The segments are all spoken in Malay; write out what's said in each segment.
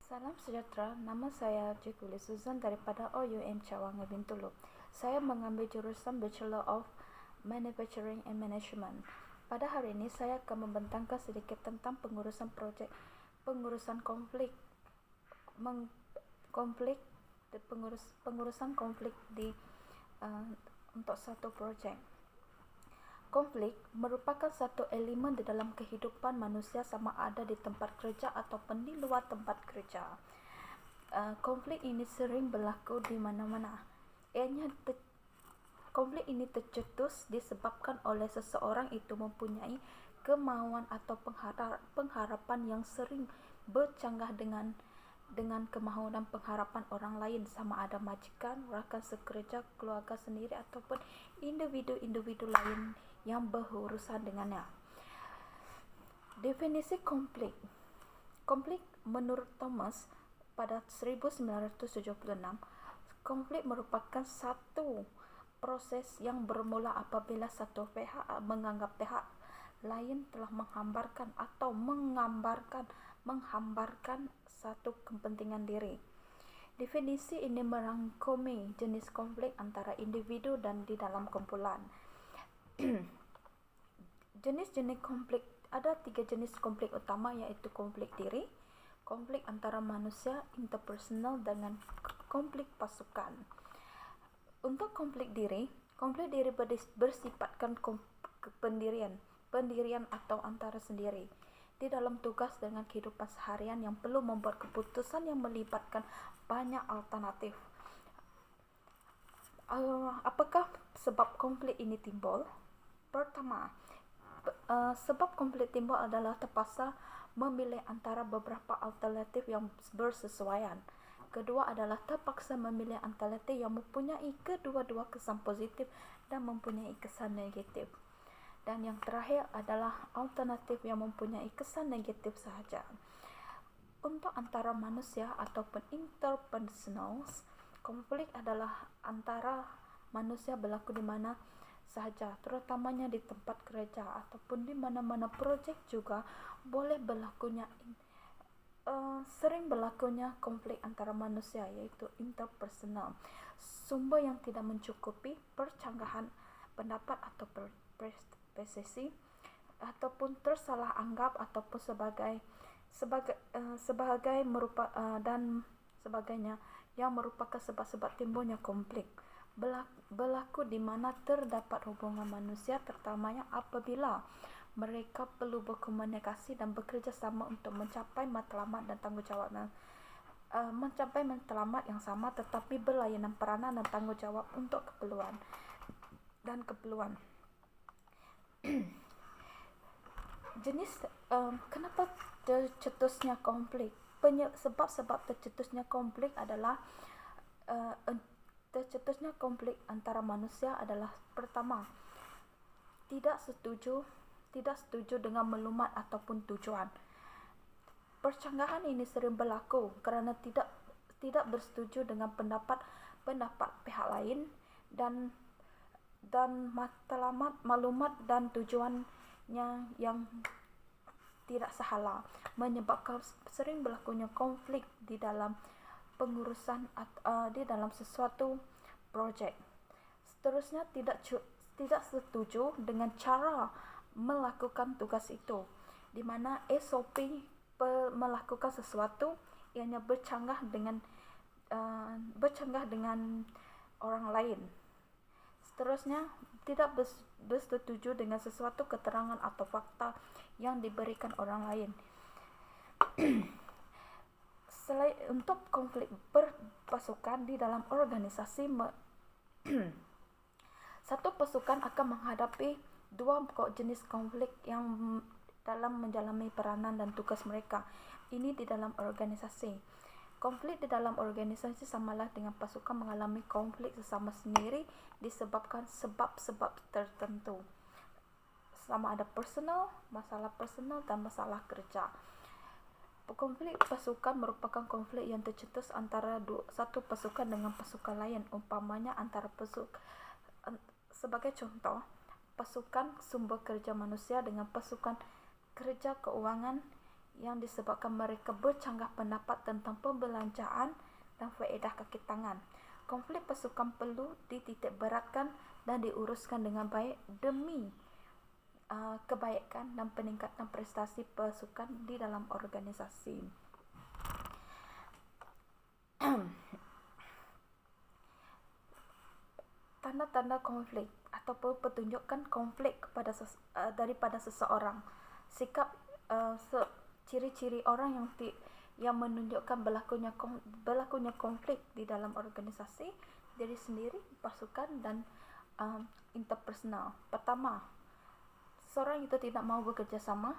Salam sejahtera, nama saya Cikuli Susan daripada OUM Cawangan Bintulu. Saya mengambil jurusan Bachelor of Manufacturing and Management. Pada hari ini saya akan membentangkan sedikit tentang pengurusan projek, pengurusan konflik, pengurusan konflik di untuk satu projek. Konflik merupakan satu elemen di dalam kehidupan manusia sama ada di tempat kerja ataupun di luar tempat kerja. Konflik ini sering berlaku di mana-mana. Konflik ini tercetus disebabkan oleh seseorang itu mempunyai kemauan atau pengharapan yang sering bercanggah dengan kemahuan dan pengharapan orang lain, sama ada majikan, rakan sekerja, keluarga sendiri ataupun individu-individu lain yang berurusan dengannya. Definisi konflik. Konflik menurut Thomas pada 1976, konflik merupakan satu proses yang bermula apabila satu pihak menganggap pihak lain telah menghambarkan satu kepentingan diri. Definisi ini merangkumi jenis konflik antara individu dan di dalam kumpulan. Jenis-jenis konflik, ada 3 jenis konflik utama, yaitu konflik diri, konflik antara manusia, interpersonal, dengan konflik pasukan. Untuk konflik diri bersifatkan pendirian atau antara sendiri di dalam tugas dengan kehidupan seharian yang perlu membuat keputusan yang melibatkan banyak alternatif. Apakah sebab konflik ini timbul? Pertama, sebab konflik timbul adalah terpaksa memilih antara beberapa alternatif yang bersesuaian. Kedua adalah terpaksa memilih alternatif yang mempunyai kedua-dua kesan positif dan mempunyai kesan negatif. Dan yang terakhir adalah alternatif yang mempunyai kesan negatif sahaja. Untuk antara manusia ataupun interpersonals, konflik adalah antara manusia berlaku di mana sahaja, terutamanya di tempat kerja ataupun di mana-mana projek juga boleh berlakunya. Sering berlakunya konflik antara manusia, yaitu interpersonal. Sumber yang tidak mencukupi, percanggahan pendapat atau persepsi, ataupun tersalah anggap ataupun sebagai dan sebagainya yang merupakan sebab-sebab timbulnya konflik. Berlaku di mana terdapat hubungan manusia, terutamanya apabila mereka perlu berkomunikasi dan bekerja sama untuk mencapai matlamat dan tanggungjawab mencapai matlamat yang sama, tetapi berlayanan peranan dan tanggungjawab untuk keperluan. Jenis kenapa tercetusnya konflik? Sebab-sebab tercetusnya konflik adalah tercetusnya konflik antara manusia adalah, pertama, tidak setuju dengan maklumat ataupun tujuan. Percanggahan ini sering berlaku kerana tidak bersetuju dengan pendapat pihak lain dan maklumat dan tujuannya yang tidak sehala, menyebabkan sering berlakunya konflik di dalam pengurusan di dalam sesuatu projek. Seterusnya, tidak setuju dengan cara melakukan tugas itu, di mana SOP melakukan sesuatu ianya bercanggah dengan orang lain. Seterusnya, tidak bersetuju dengan sesuatu keterangan atau fakta yang diberikan orang lain. Selain untuk konflik berpasukan di dalam organisasi, satu pasukan akan menghadapi dua jenis konflik yang dalam menjalani peranan dan tugas mereka. Ini di dalam organisasi. Konflik di dalam organisasi samalah dengan pasukan mengalami konflik sesama sendiri disebabkan sebab-sebab tertentu, sama ada masalah personal dan masalah kerja. Konflik pasukan merupakan konflik yang tercetus antara satu pasukan dengan pasukan lain, umpamanya antara sebagai contoh, pasukan sumber kerja manusia dengan pasukan kerja keuangan yang disebabkan mereka bercanggah pendapat tentang pembelanjaan dan faedah kaki tangan. Konflik pasukan perlu dititik beratkan dan diuruskan dengan baik demi kebaikan dan peningkatan prestasi pasukan di dalam organisasi. Tanda-tanda konflik ataupun pertunjukan konflik daripada seseorang. Sikap ciri-ciri orang yang menunjukkan berlakunya konflik di dalam organisasi, diri sendiri, pasukan dan interpersonal. Pertama, seorang itu tidak mau bekerja sama.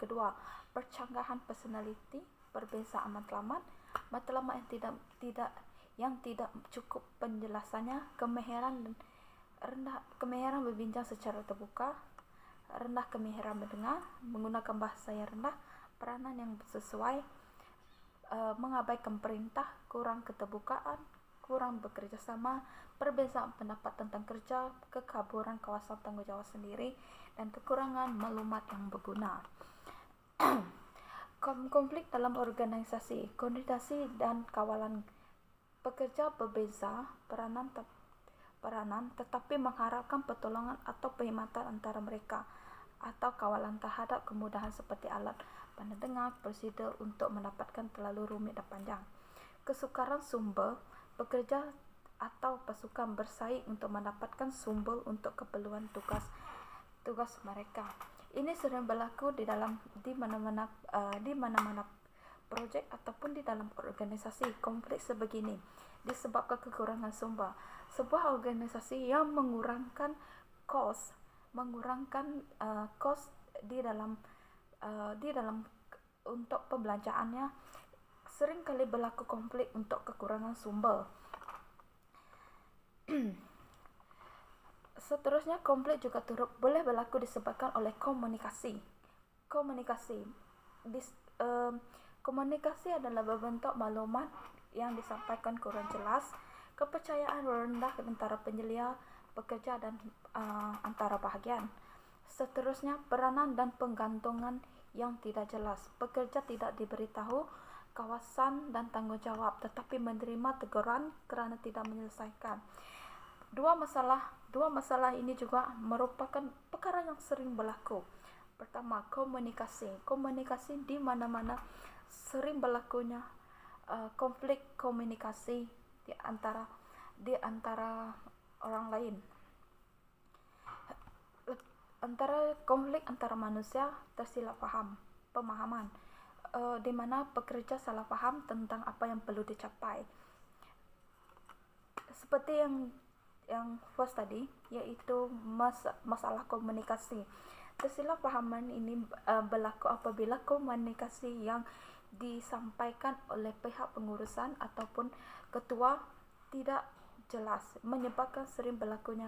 Kedua, percanggahan personality, perbezaan matlamat yang tidak cukup penjelasannya, kemahiran berbincang secara terbuka, rendah kemahiran mendengar, menggunakan bahasa yang rendah, peranan yang sesuai, mengabaikan perintah, kurang keterbukaan, kurang bekerja sama, perbezaan pendapat tentang kerja, kekaburan kawasan tanggungjawab sendiri, dan kekurangan maklumat yang berguna. Konflik dalam organisasi, koordinasi dan kawalan pekerja berbeza peranan tetapi mengharapkan pertolongan atau perkhidmatan antara mereka atau kawalan terhadap kemudahan seperti alat pendengar, prosedur untuk mendapatkan terlalu rumit dan panjang. Kesukaran sumber, pekerja atau pasukan bersaing untuk mendapatkan sumber untuk keperluan tugas mereka. Ini sering berlaku di mana-mana projek ataupun di dalam organisasi. Konflik sebegini disebabkan kekurangan sumber. Sebuah organisasi yang mengurangkan kos di dalam untuk pembelanjaannya, sering kali berlaku konflik untuk kekurangan sumber. Seterusnya, konflik juga turut boleh berlaku disebabkan oleh komunikasi. Komunikasi adalah berbentuk maklumat yang disampaikan kurang jelas, kepercayaan rendah antara penyelia, pekerja dan antara bahagian. Seterusnya, peranan dan penggantungan yang tidak jelas. Pekerja tidak diberitahu kawasan dan tanggungjawab tetapi menerima teguran kerana tidak menyelesaikan. Dua masalah ini juga merupakan perkara yang sering berlaku. Pertama, komunikasi di mana-mana sering berlakunya konflik komunikasi di antara orang lain. Konflik antara manusia tersilap pemahaman, di mana pekerja salah faham tentang apa yang perlu dicapai. Seperti yang first tadi, yaitu masalah komunikasi. Tersilap pahaman ini berlaku apabila komunikasi yang disampaikan oleh pihak pengurusan ataupun ketua tidak jelas, menyebabkan sering berlakunya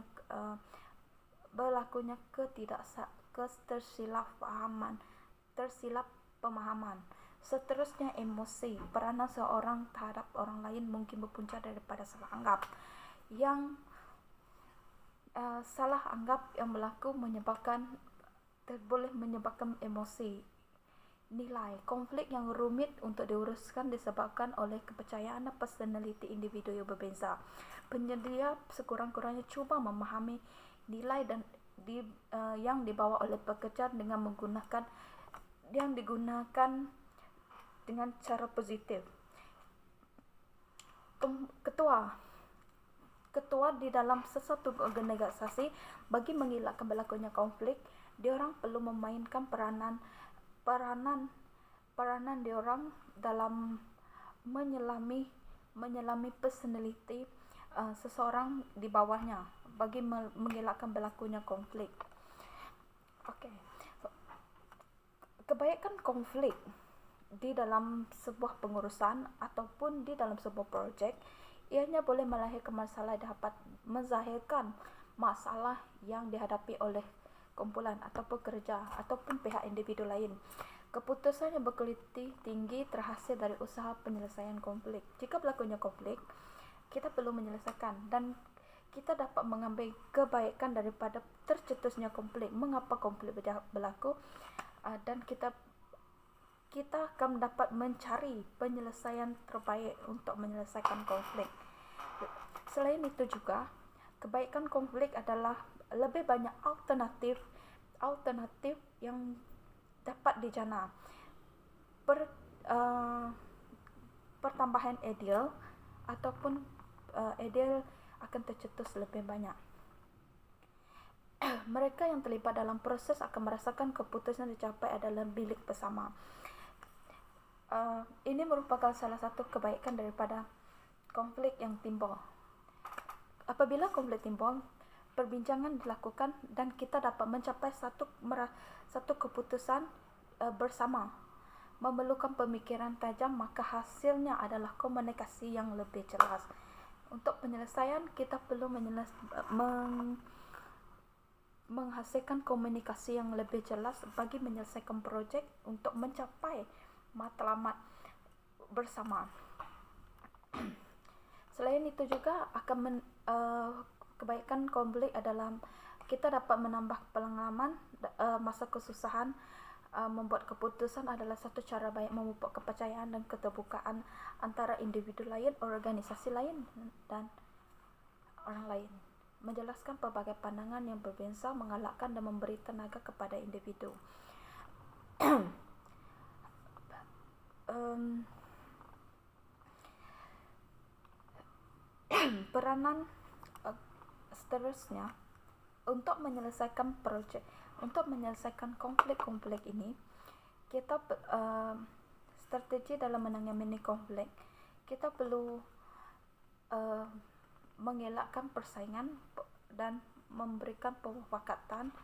tersilap pemahaman. Seterusnya, emosi. Peranan seorang terhadap orang lain mungkin berpunca daripada salah anggap. Yang salah anggap yang berlaku boleh menyebabkan emosi. Nilai. Konflik yang rumit untuk diuruskan disebabkan oleh kepercayaan dan personaliti individu yang berbeza. Penyedia sekurang-kurangnya cuba memahami nilai dan yang dibawa oleh pekerja dengan digunakan dengan cara positif. Ketua di dalam sesuatu organisasi, bagi mengelakkan berlakunya konflik, diorang perlu memainkan peranan diorang dalam menyelami personaliti seseorang di bawahnya bagi mengelakkan berlakunya konflik. Okey. Kebaikan konflik di dalam sebuah pengurusan ataupun di dalam sebuah projek, ianya boleh melahirkan masalah dapat menzahirkan masalah yang dihadapi oleh kumpulan ataupun kerja ataupun pihak individu lain. Keputusan yang berkualiti tinggi terhasil dari usaha penyelesaian konflik. Jika berlakunya konflik, kita perlu menyelesaikan dan kita dapat mengambil kebaikan daripada tercetusnya konflik. Mengapa konflik berlaku dan kita kita akan dapat mencari penyelesaian terbaik untuk menyelesaikan konflik. Selain itu juga, kebaikan konflik adalah lebih banyak alternatif yang dapat dijana. Pertambahan ideal ataupun ideal akan tercetus lebih banyak. Mereka yang terlibat dalam proses akan merasakan keputusan dicapai adalah bilik bersama. Ini merupakan salah satu kebaikan daripada konflik yang timbul. Apabila konflik timbul, perbincangan dilakukan dan kita dapat mencapai satu keputusan bersama. Memerlukan pemikiran tajam, maka hasilnya adalah komunikasi yang lebih jelas. Untuk penyelesaian, kita perlu menghasilkan komunikasi yang lebih jelas bagi menyelesaikan projek untuk mencapai matlamat bersama. Selain itu juga kebaikan konflik adalah kita dapat menambah pengalaman masa kesusahan. Membuat keputusan adalah satu cara baik memupuk kepercayaan dan keterbukaan antara individu lain, organisasi lain, dan orang lain. Menjelaskan pelbagai pandangan yang berbeza, mengalahkan dan memberi tenaga kepada individu. Peranan seterusnya untuk menyelesaikan konflik ini, kita strategi dalam menangani konflik, kita perlu mengelakkan persaingan dan memberikan pemufakatan,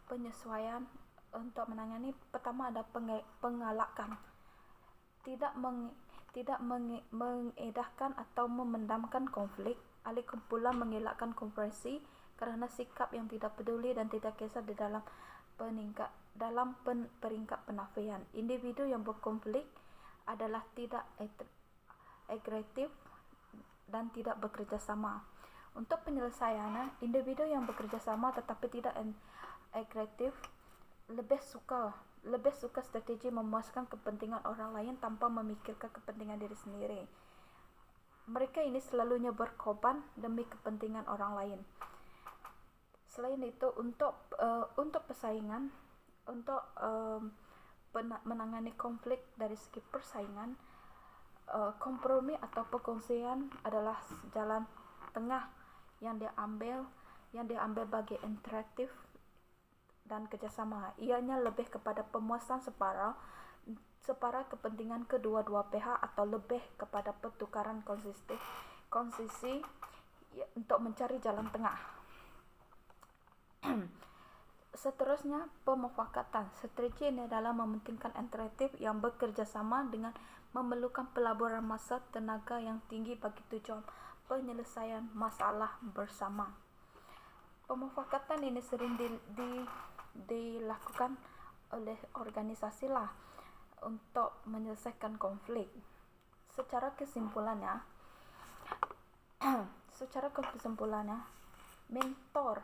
penyesuaian untuk menangani. Pertama ada pengalakan, tidak mengedahkan atau memendamkan konflik, alih kumpulan mengelakkan konfrontasi karena sikap yang tidak peduli dan tidak kisah di dalam peringkat penafian. Individu yang berkonflik adalah tidak agresif dan tidak bekerja sama. Untuk penyelesaiannya, individu yang bekerja sama tetapi tidak agresif lebih suka strategi memuaskan kepentingan orang lain tanpa memikirkan kepentingan diri sendiri. Mereka ini selalunya berkorban demi kepentingan orang lain. Selain itu, untuk persaingan, untuk menangani konflik dari segi persaingan, kompromi atau perkongsian adalah jalan tengah yang diambil bagi interaktif dan kerjasama. Ianya lebih kepada pemuasan separa kepentingan kedua-dua pihak atau lebih kepada pertukaran konsisi untuk mencari jalan tengah. Seterusnya, pemufakatan. Strategi ini adalah mementingkan interaktif yang bekerja sama dengan memerlukan pelaburan massa tenaga yang tinggi bagi tujuan penyelesaian masalah bersama. Pemufakatan ini sering dilakukan oleh organisasi untuk menyelesaikan konflik. Secara kesimpulannya, mentor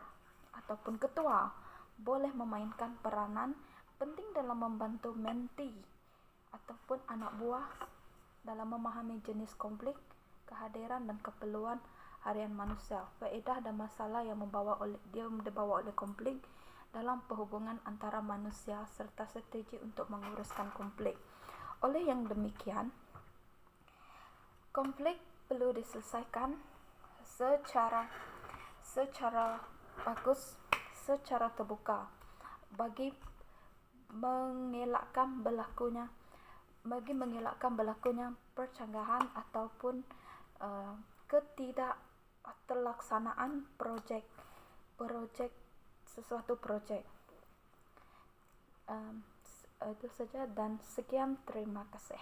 ataupun ketua boleh memainkan peranan penting dalam membantu mentee ataupun anak buah dalam memahami jenis konflik, kehadiran dan keperluan harian manusia, faedah dan masalah yang dibawa oleh konflik dalam perhubungan antara manusia serta strategi untuk menguruskan konflik. Oleh yang demikian, konflik perlu diselesaikan secara bagus, secara terbuka bagi mengelakkan berlakunya percanggahan ataupun ketidakterlaksanaan suatu projek. Itu saja dan sekian, terima kasih.